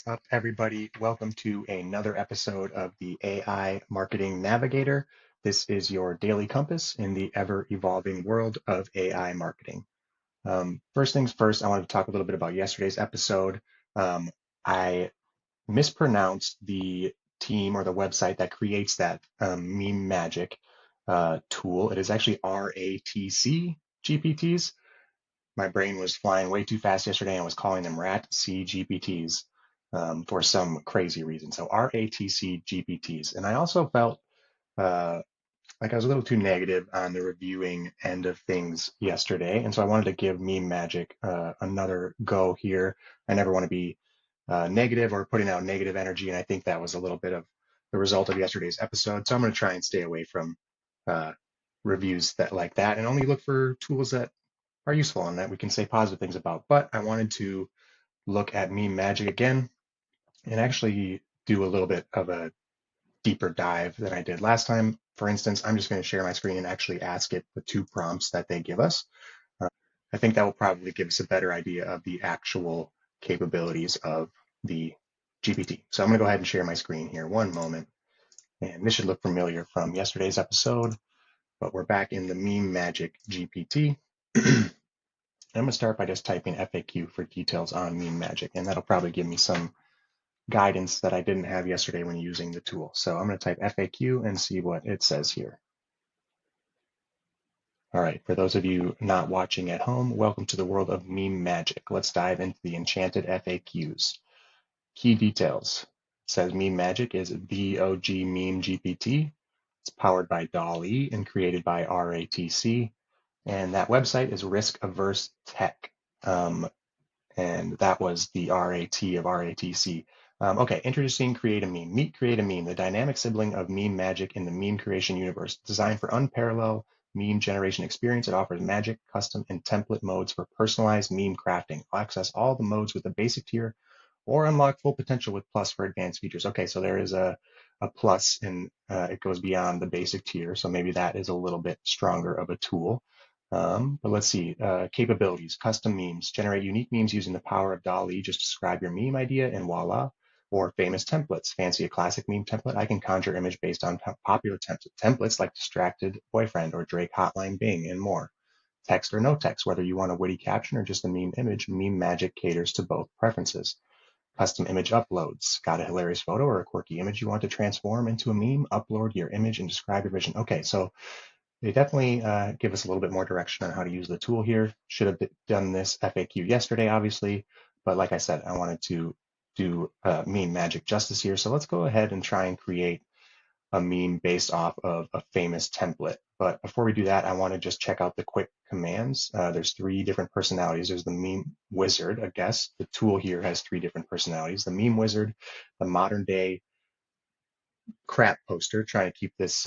up, everybody? Welcome to another episode of the AI Marketing Navigator. This is your daily compass in the ever-evolving world of AI marketing. First things first, I wanted to talk a little bit about yesterday's episode. I mispronounced the team or the website that creates that meme magic tool. It is actually RATC GPTs. My brain was flying way too fast yesterday and was calling them RAT C GPTs for some crazy reason. So RATC GPTs. And I also felt uh, like I was a little too negative on the reviewing end of things yesterday. And so I wanted to give Meme Magic another go here. I never want to be negative or putting out negative energy. And I think that was a little bit of the result of yesterday's episode. So I'm going to try and stay away from uh, reviews that like that and only look for tools that are useful and that we can say positive things about. But I wanted to look at Meme Magic again and actually do a little bit of a deeper dive than I did last time. For instance, I'm just going to share my screen and actually ask it the two prompts that they give us. Uh, I think that will probably give us a better idea of the actual capabilities of the GPT. So I'm going to go ahead and share my screen here. One moment. And this should look familiar from yesterday's episode, but we're back in the Meme Magic GPT. I'm going to start by just typing FAQ for details on Meme Magic, and that'll probably give me some guidance that I didn't have yesterday when using the tool. So I'm going to type FAQ and see what it says here. All right, for those of you not watching at home, welcome to the world of Meme Magic. Let's dive into the enchanted FAQs. Key details. It says Meme Magic is the OG Meme GPT. It's powered by DALL-E and created by RATC. And that website is Risk Averse Tech. And that was the RAT of RATC. Okay, introducing Create a Meme. Meet Create a Meme, the dynamic sibling of Meme Magic in the meme creation universe. Designed for unparalleled meme generation experience, it offers magic, custom, and template modes for personalized meme crafting. Access all the modes with the basic tier or unlock full potential with plus for advanced features. Okay, so there is a plus and it goes beyond the basic tier. So maybe that is a little bit stronger of a tool. But let's see, capabilities, custom memes, generate unique memes using the power of DALL-E. Just describe your meme idea and voila. Or famous templates, fancy a classic meme template. I can conjure image based on popular templates like distracted boyfriend or Drake hotline Bing and more. Text or no text, whether you want a witty caption or just a meme image, Meme Magic caters to both preferences. Custom image uploads, got a hilarious photo or a quirky image you want to transform into a meme, upload your image and describe your vision. Okay, so they definitely give us a little bit more direction on how to use the tool here. Should have done this FAQ yesterday, obviously, but like I said, I wanted to do meme magic justice here. So let's go ahead and try and create a meme based off of a famous template. But before we do that, I want to just check out the quick commands. There's three different personalities. There's the meme wizard, I guess. The tool here has three different personalities. The meme wizard, the modern day crap poster, trying to keep this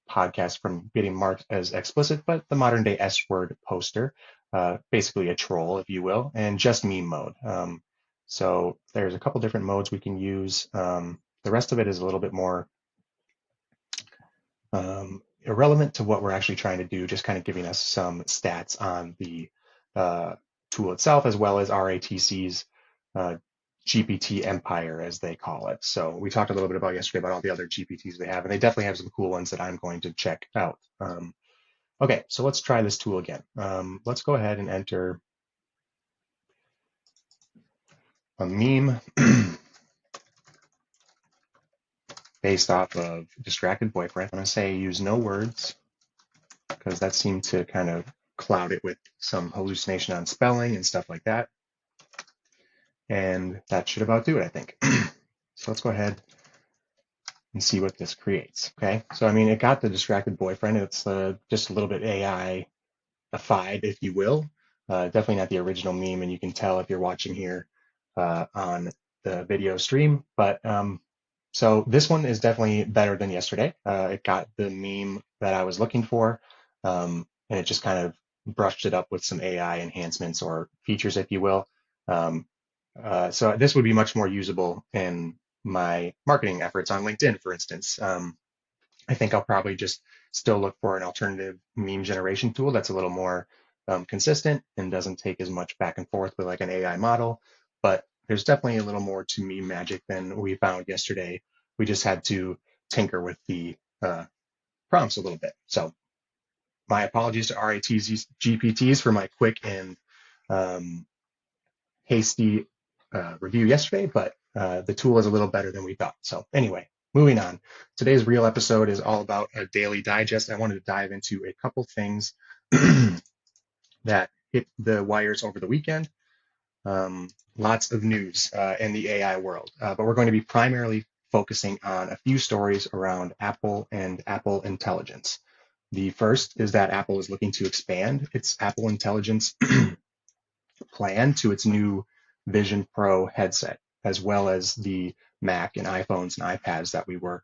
podcast from getting marked as explicit, but the modern day S word poster, basically a troll, if you will, and just meme mode. So there's a couple different modes we can use. The rest of it is a little bit more irrelevant to what we're actually trying to do, just kind of giving us some stats on the tool itself, as well as RATC's GPT empire, as they call it. So we talked a little bit about yesterday about all the other GPTs they have, and they definitely have some cool ones that I'm going to check out. Okay, so let's try this tool again. Let's go ahead and enter a meme based off of distracted boyfriend. I'm going to say use no words because that seemed to kind of cloud it with some hallucination on spelling and stuff like that. And that should about do it, I think. So let's go ahead and see what this creates. Okay, so I mean, it got the distracted boyfriend. It's just a little bit AI-ified, if you will. Definitely not the original meme, and you can tell if you're watching here on the video stream. But so this one is definitely better than yesterday. It got the meme that I was looking for, and it just kind of brushed it up with some AI enhancements or features, if you will. So this would be much more usable in my marketing efforts on LinkedIn, for instance. I think I'll probably just still look for an alternative meme generation tool that's a little more consistent and doesn't take as much back and forth with like an AI model. But there's definitely a little more to meme magic than we found yesterday. We just had to tinker with the prompts a little bit. So my apologies to RATs GPTs for my quick and um, hasty review yesterday, but the tool is a little better than we thought. So anyway, moving on. Today's real episode is all about a daily digest. I wanted to dive into a couple things that hit the wires over the weekend. Lots of news in the AI world, but we're going to be primarily focusing on a few stories around Apple and Apple Intelligence. The first is that Apple is looking to expand its Apple Intelligence plan to its new Vision Pro headset, as well as the Mac and iPhones and iPads that we were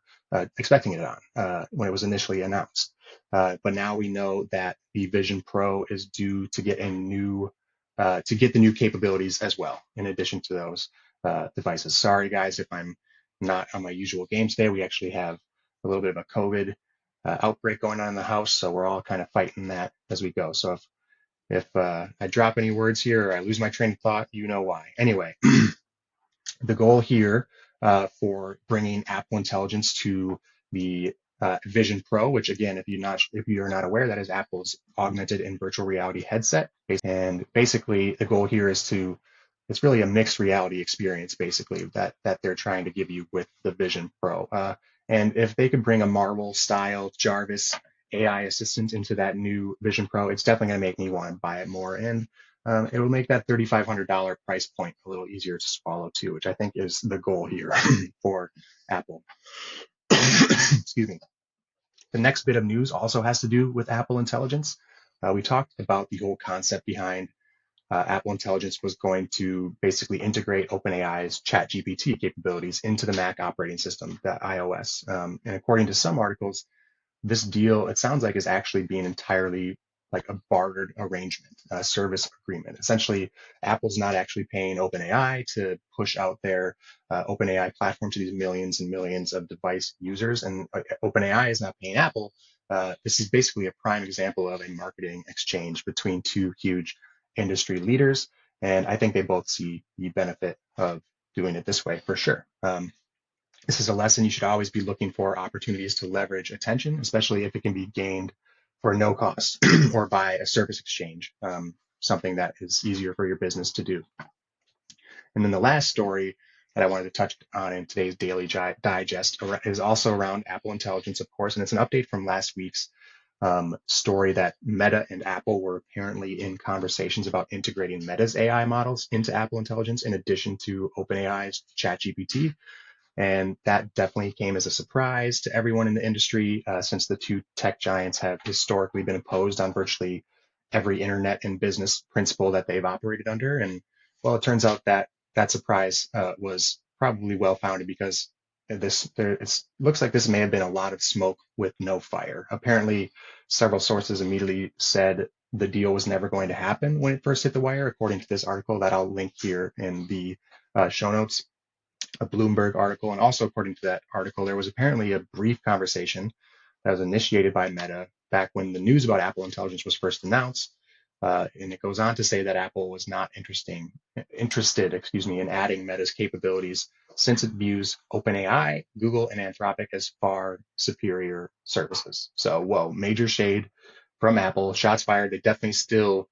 expecting it on when it was initially announced. But now we know that the Vision Pro is due to get the new capabilities as well, in addition to those devices. Sorry, guys, if I'm not on my usual game today. We actually have a little bit of a COVID outbreak going on in the house, so we're all kind of fighting that as we go. So if I drop any words here or I lose my train of thought, you know why. Anyway, the goal here for bringing Apple Intelligence to the Vision Pro, which again, if you're not aware, that is Apple's augmented and virtual reality headset. And basically, the goal here is it's really a mixed reality experience, basically that they're trying to give you with the Vision Pro. And if they could bring a Marvel style Jarvis AI assistant into that new Vision Pro, it's definitely going to make me want to buy it more. And it will make that $3,500 price point a little easier to swallow too, which I think is the goal here for Apple. Excuse me. The next bit of news also has to do with Apple Intelligence. We talked about the whole concept behind Apple Intelligence was going to basically integrate OpenAI's ChatGPT capabilities into the Mac operating system, the iOS. And according to some articles, this deal, it sounds like, is actually being entirely like a bartered arrangement, a service agreement. Essentially, Apple's not actually paying OpenAI to push out their OpenAI platform to these millions and millions of device users, and OpenAI is not paying Apple. This is basically a prime example of a marketing exchange between two huge industry leaders, and I think they both see the benefit of doing it this way for sure. This is a lesson you should always be looking for opportunities to leverage attention, especially if it can be gained for no cost or by a service exchange, something that is easier for your business to do. And then the last story that I wanted to touch on in today's daily digest is also around Apple Intelligence, of course, and it's an update from last week's story that Meta and Apple were apparently in conversations about integrating Meta's AI models into Apple Intelligence in addition to OpenAI's ChatGPT. And that definitely came as a surprise to everyone in the industry, since the two tech giants have historically been opposed on virtually every internet and business principle that they've operated under. And well, it turns out that that surprise was probably well founded, because it looks like this may have been a lot of smoke with no fire. Apparently, several sources immediately said the deal was never going to happen when it first hit the wire, according to this article that I'll link here in the show notes. A Bloomberg article, and also according to that article, there was apparently a brief conversation that was initiated by Meta back when the news about Apple Intelligence was first announced. And it goes on to say that Apple was not interested, in adding Meta's capabilities, since it views OpenAI, Google, and Anthropic as far superior services. So, whoa, major shade from Apple. Shots fired. They definitely still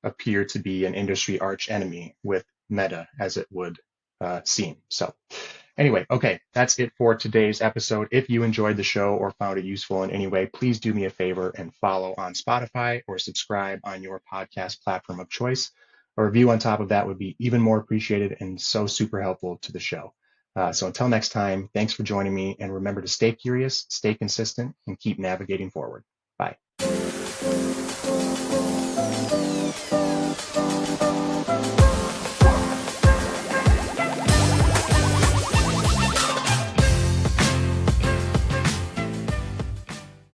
appear to be an industry arch enemy with Meta, as it would seem. So anyway, okay, that's it for today's episode. If you enjoyed the show or found it useful in any way, please do me a favor and follow on Spotify or subscribe on your podcast platform of choice. A review on top of that would be even more appreciated and so super helpful to the show. So until next time, thanks for joining me, and remember to stay curious, stay consistent, and keep navigating forward. Bye.